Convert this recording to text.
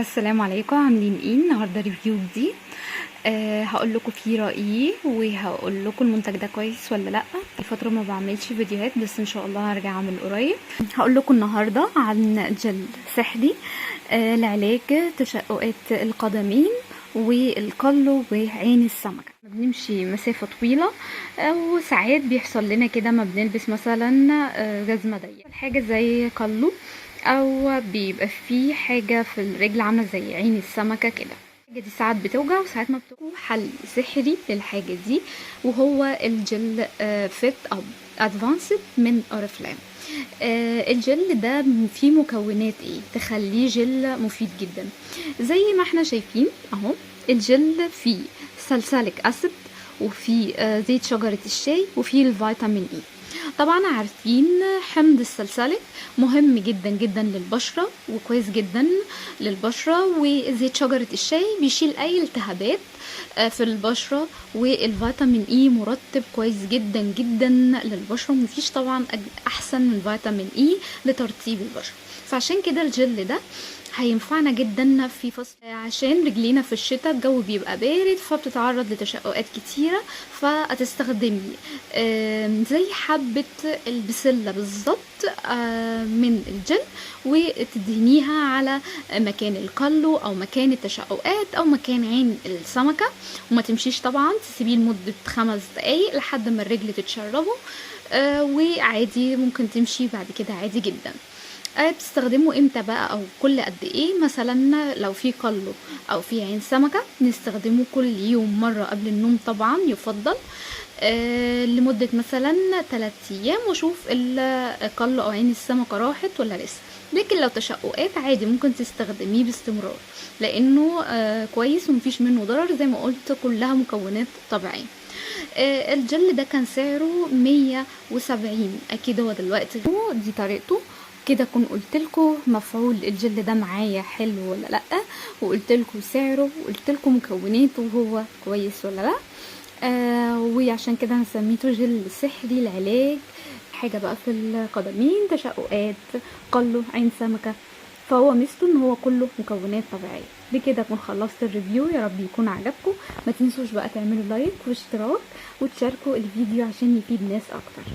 السلام عليكم، عاملين ايه؟ النهارده ريفيو جديد. هقول لكم فيه رايي وهقول لكم المنتج ده كويس ولا لا. الفتره ما بعملش فيديوهات، بس ان شاء الله هرجع اعمل قريب. هقول لكم النهارده عن جل سحري لعلاج تشققات القدمين والقلو وعين السمكة. بنمشي مسافة طويلة وساعات بيحصل لنا كده ما بنلبس مثلا جزمة ضيقة، حاجة زي قلو، او بيبقى في حاجة في الرجل عاملة زي عين السمكة كده. الحاجة دي ساعات بتوجع وساعات ما بتوجع. حل سحري للحاجة دي وهو الجل فيت اب ادفانسد من اوريفلام. الجل ده فيه مكونات ايه تخليه جل مفيد جدا؟ زي ما احنا شايفين اهو، الجل فيه ساليسيليك اسيد وفيه زيت شجرة الشاي وفيه الفيتامين اي. طبعا عارفين حمض السلسلك مهم جدا جدا للبشرة وكويس جدا للبشرة، وزيت شجرة الشاي بيشيل اي التهابات في البشرة، والفيتامين اي مرطب كويس جدا جدا للبشرة. مفيش طبعا احسن من فيتامين اي لترطيب البشرة. فعشان كده الجل ده هينفعنا جدا في فصل، عشان رجلينا في الشتاء الجو بيبقى بارد فبتتعرض لتشققات كتيرة، فهتستخدمي زي حبة البسلة بالظبط من الجل، وتدهنيها على مكان القلو او مكان التشققات او مكان عين السمكة، وما تمشيش طبعا، تسيبيه لمدة 5 دقايق لحد ما الرجل تتشربه. وعادي ممكن تمشي بعد كده عادي جدا. بتستخدمه امتى بقى او كل قد ايه؟ مثلا لو في قلو او في عين سمكة نستخدمه كل يوم مرة قبل النوم طبعا يفضل، لمدة مثلا 3 ايام، وشوف القلو او عين السمكة راحت ولا لسه. لكن لو تشققات عادي ممكن تستخدميه باستمرار، لانه كويس ومفيش منه ضرر، زي ما قلت كلها مكونات طبيعية. الجل ده كان سعره 170، اكيد هو دلوقتي دي طريقته كده. كنت قلت لكم مفعول الجل ده معايا حلو ولا لا، وقلت لكم سعره، وقلت لكم مكوناته وهو كويس ولا لا. وعشان كده انا سميته جل سحري لعلاج حاجه بقى في القدمين، تشققات، قلو، عين سمكه. فهو ميزته ان هو كله مكونات طبيعيه. بكده اكون خلصت الريفيو، يا رب يكون عجبكم. ما تنسوش بقى تعملوا لايك واشتراك وتشاركوا الفيديو عشان يفيد ناس اكتر.